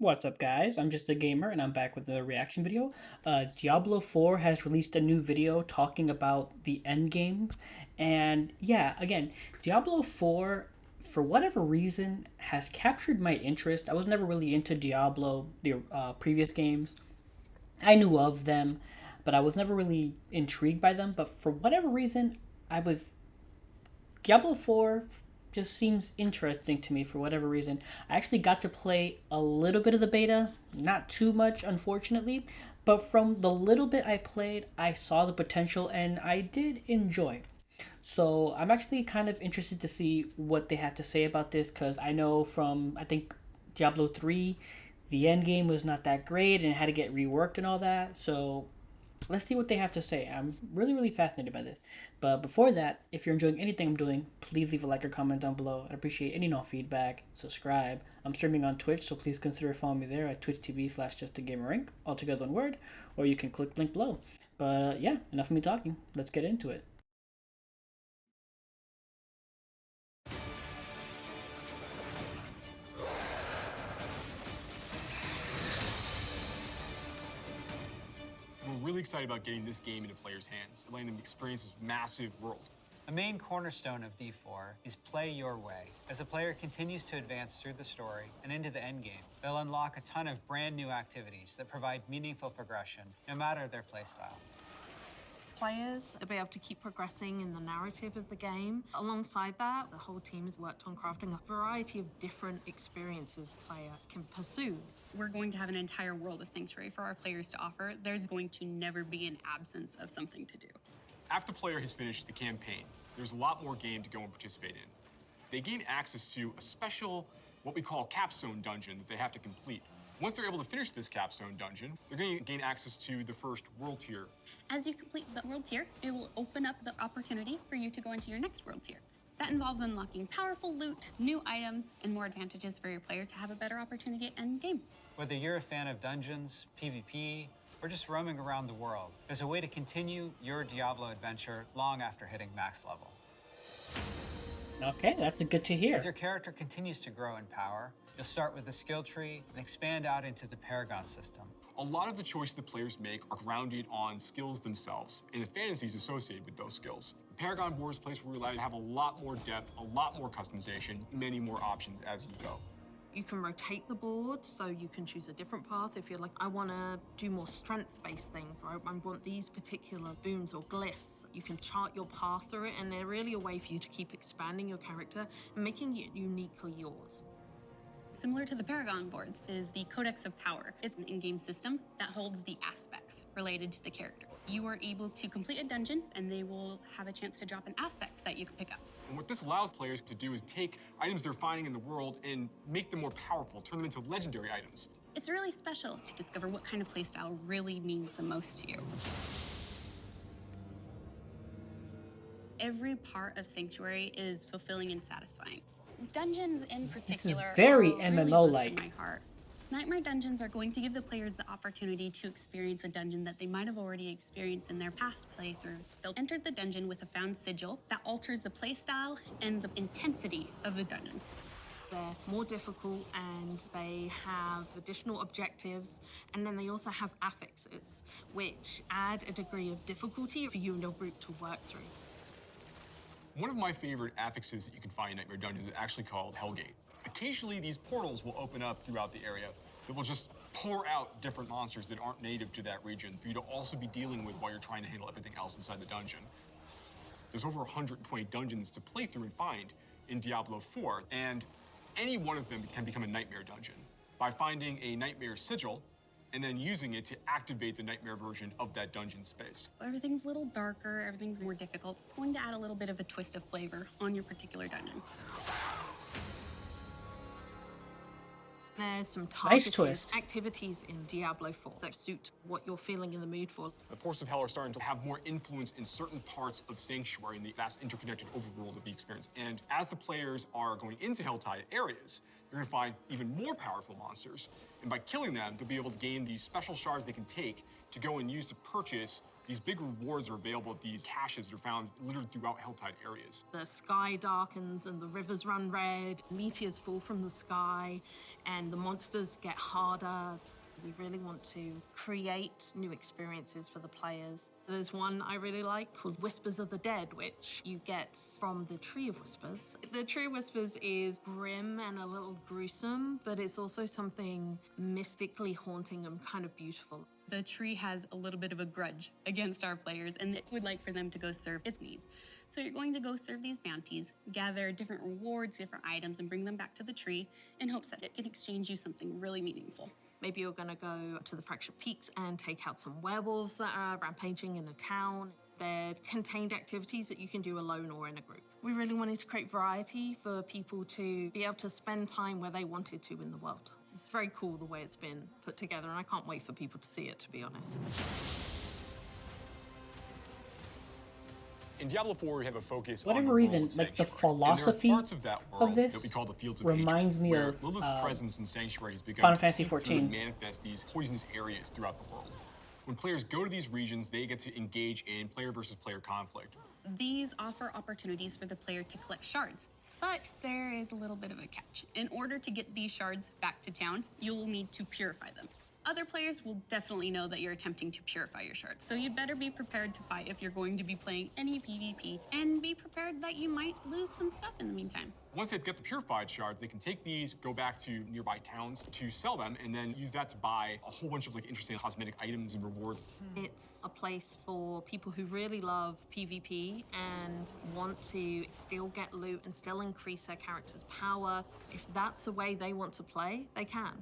What's up, guys? I'm just a gamer and I'm back with a reaction video. Diablo 4 has released a new video talking about the Endgame. And yeah, again, Diablo 4, for whatever reason, has captured my interest. I was never really into Diablo, the previous games. I knew of them, but I was never really intrigued by them. But for whatever reason, I was Diablo 4 just seems interesting to me for whatever reason. I actually got to play a little bit of the beta, not too much, unfortunately, but from the little bit I played, I saw the potential and I did enjoy. So I'm actually kind of interested to see what they have to say about this because I know from, I think, Diablo 3, the end game was not that great and it had to get reworked and all that. So let's see what they have to say. I'm really, really fascinated by this. But before that, if you're enjoying anything I'm doing, please leave a like or comment down below. I'd appreciate any feedback. Subscribe. I'm streaming on Twitch, so please consider following me there at twitch.tv/justagamerinc, all together one word, or you can click the link below. But yeah, enough of me talking. Let's get into it. We're really excited about getting this game into players' hands and letting them experience this massive world. A main cornerstone of D4 is play your way. As a player continues to advance through the story and into the endgame, they'll unlock a ton of brand new activities that provide meaningful progression, no matter their playstyle. Players to be able to keep progressing in the narrative of the game. Alongside that, the whole team has worked on crafting a variety of different experiences players can pursue. We're going to have an entire world of Sanctuary for our players to offer. There's going to never be an absence of something to do. After the player has finished the campaign, there's a lot more game to go and participate in. They gain access to a special, what we call capstone dungeon that they have to complete. Once they're able to finish this capstone dungeon, they're going to gain access to the first world tier. As you complete the world tier, it will open up the opportunity for you to go into your next world tier. That involves unlocking powerful loot, new items, and more advantages for your player to have a better opportunity at end game. Whether you're a fan of dungeons, PvP, or just roaming around the world, there's a way to continue your Diablo adventure long after hitting max level. Okay, that's good to hear. As your character continues to grow in power, you'll start with the skill tree and expand out into the Paragon system. A lot of the choices the players make are grounded on skills themselves and the fantasies associated with those skills. The Paragon board is a place where we're allowed to have a lot more depth, a lot more customization, many more options as you go. You can rotate the board, so you can choose a different path if you're like, I want to do more strength-based things, or I want these particular boons or glyphs. You can chart your path through it, and they're really a way for you to keep expanding your character and making it uniquely yours. Similar to the Paragon boards is the Codex of Power. It's an in-game system that holds the aspects related to the character. You are able to complete a dungeon, and they will have a chance to drop an aspect that you can pick up. And what this allows players to do is take items they're finding in the world and make them more powerful, turn them into legendary items. It's really special to discover what kind of playstyle really means the most to you. Every part of Sanctuary is fulfilling and satisfying. Dungeons in particular very are really MMO-like. close to my heart. Nightmare Dungeons are going to give the players the opportunity to experience a dungeon that they might have already experienced in their past playthroughs. They'll enter the dungeon with a found sigil that alters the playstyle and the intensity of the dungeon. They're more difficult and they have additional objectives, and then they also have affixes, which add a degree of difficulty for you and your group to work through. One of my favorite affixes that you can find in Nightmare Dungeons is actually called Hellgate. Occasionally, these portals will open up throughout the area that will just pour out different monsters that aren't native to that region for you to also be dealing with while you're trying to handle everything else inside the dungeon. There's over 120 dungeons to play through and find in Diablo 4, and any one of them can become a Nightmare Dungeon by finding a Nightmare Sigil and then using it to activate the Nightmare version of that dungeon space. Everything's a little darker, everything's more difficult. It's going to add a little bit of a twist of flavor on your particular dungeon. There's some Nice targeted twist. activities in Diablo 4 that suit what you're feeling in the mood for. The Forces of Hell are starting to have more influence in certain parts of Sanctuary in the vast interconnected overworld of the experience. And as the players are going into Helltide areas, they're going to find even more powerful monsters. And by killing them, they'll be able to gain these special shards they can take to go and use to purchase These big rewards are available at these caches that are found littered throughout Helltide areas. The sky darkens and the rivers run red, meteors fall from the sky, and the monsters get harder. We really want to create new experiences for the players. There's one I really like called Whispers of the Dead, which you get from the Tree of Whispers. The Tree of Whispers is grim and a little gruesome, but it's also something mystically haunting and kind of beautiful. The tree has a little bit of a grudge against our players and it would like for them to go serve its needs. So you're going to go serve these bounties, gather different rewards, different items, and bring them back to the tree in hopes that it can exchange you something really meaningful. Maybe you're gonna go to the Fractured Peaks and take out some werewolves that are rampaging in a town. They're contained activities that you can do alone or in a group. We really wanted to create variety for people to be able to spend time where they wanted to in the world. It's very cool the way it's been put together, and I can't wait for people to see it, to be honest. In Diablo IV, we have a focus Whatever on the reason, world like the Sanctuary. philosophy and there are parts of that world this that we call the Fields of reminds Hatred, me where of, Lilith's presence in Sanctuary has begun Final to Fantasy seep through XIV. and manifest these poisonous areas throughout the world. When players go to these regions, they get to engage in player versus player conflict. These offer opportunities for the player to collect shards. But there is a little bit of a catch. In order to get these shards back to town, you will need to purify them. Other players will definitely know that you're attempting to purify your shards, so you'd better be prepared to fight if you're going to be playing any PvP, and be prepared that you might lose some stuff in the meantime. Once they've got the purified shards, they can take these, go back to nearby towns to sell them, and then use that to buy a whole bunch of like interesting cosmetic items and rewards. It's a place for people who really love PvP and want to still get loot and still increase their character's power. If that's the way they want to play, they can.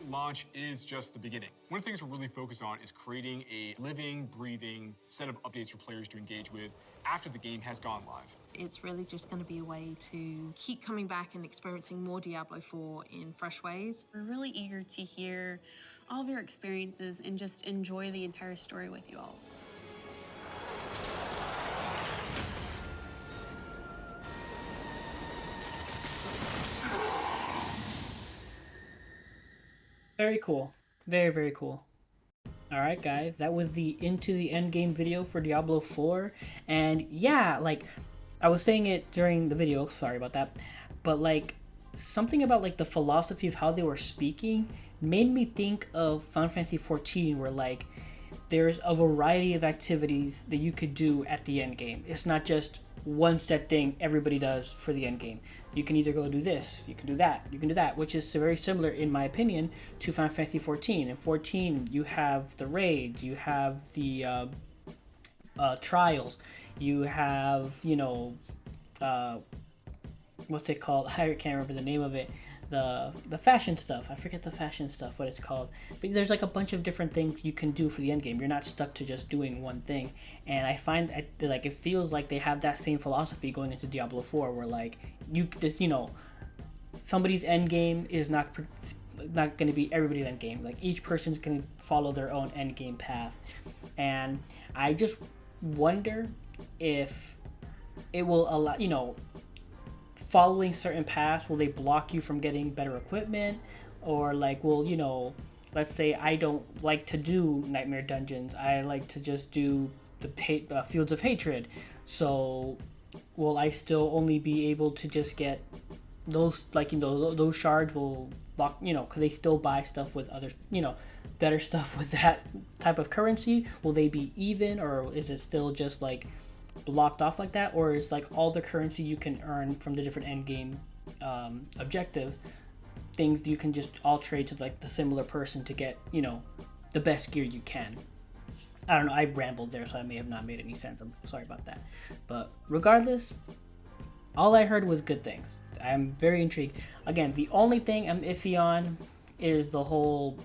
Launch is just the beginning. One of the things we're really focused on is creating a living, breathing set of updates for players to engage with after the game has gone live. It's really just going to be a way to keep coming back and experiencing more Diablo 4 in fresh ways. We're really eager to hear all of your experiences and just enjoy the entire story with you all. Very cool. Very, very cool. Alright guys, that was the Into the Endgame video for Diablo 4. And yeah, like, I was saying it during the video, sorry about that. But like, something about like the philosophy of how they were speaking made me think of Final Fantasy XIV, where like, there's a variety of activities that you could do at the end game. It's not just one set thing everybody does for the end game. You can either go do this, you can do that, you can do that, which is very similar, in my opinion, to Final Fantasy XIV. In 14, you have the raids, you have the trials, you have, you know, what's it called? I can't remember the name of it. The fashion stuff. I forget the fashion stuff, what it's called. But there's like a bunch of different things you can do for the end game. You're not stuck to just doing one thing. And I find like it feels like they have that same philosophy going into Diablo 4, where like you just, you know, somebody's end game is not going to be everybody's end game. Like each person's going to follow their own end game path. And I just wonder if it will allow, you know, following certain paths, will they block you from getting better equipment? Or like, will, you know, let's say I don't like to do nightmare dungeons, I like to just do the Fields of Hatred, so will I still only be able to just get those, like, you know, those shards will lock, you know, could they still buy stuff with other, you know, better stuff with that type of currency? Will they be even, or is it still just like blocked off like that? Or is like all the currency you can earn from the different end game objectives things you can just all trade to like the similar person to get, you know, the best gear you can? I don't know, I rambled there, so I may have not made any sense. I'm sorry about that. But regardless, all I heard was good things. I'm very intrigued. Again, the only thing I'm iffy on is the whole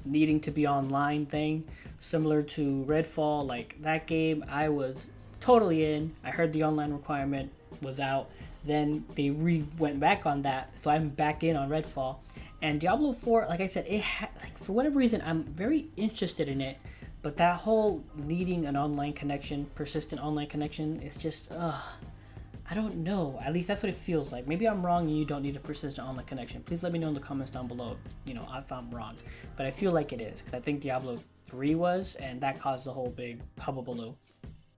needing to be online thing, similar to Redfall. Like that game, I was totally in. I heard the online requirement was out. Then they went back on that, so I'm back in on Redfall. And Diablo 4, like I said, like for whatever reason, I'm very interested in it. But that whole needing an online connection, persistent online connection, it's just, I don't know. At least that's what it feels like. Maybe I'm wrong and you don't need a persistent online connection. Please let me know in the comments down below if, you know, if I'm wrong. But I feel like it is, because I think Diablo 3 was, and that caused a whole big hubbubaloo.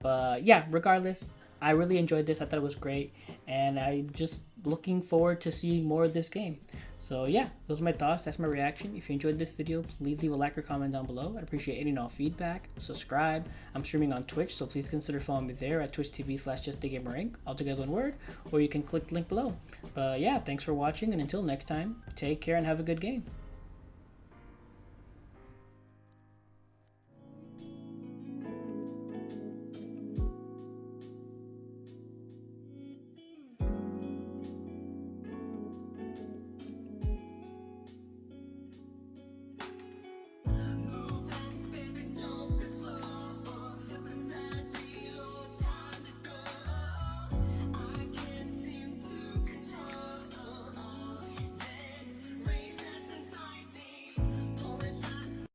But yeah, regardless, I really enjoyed this. I thought it was great, and I'm just looking forward to seeing more of this game. So yeah, those are my thoughts. That's my reaction. If you enjoyed this video, please leave a like or comment down below. I'd appreciate any and all feedback. Subscribe. I'm streaming on Twitch, so please consider following me there at twitch.tv/JustAGamerInc, all together one word, or you can click the link below. But yeah, thanks for watching, and until next time, take care and have a good game.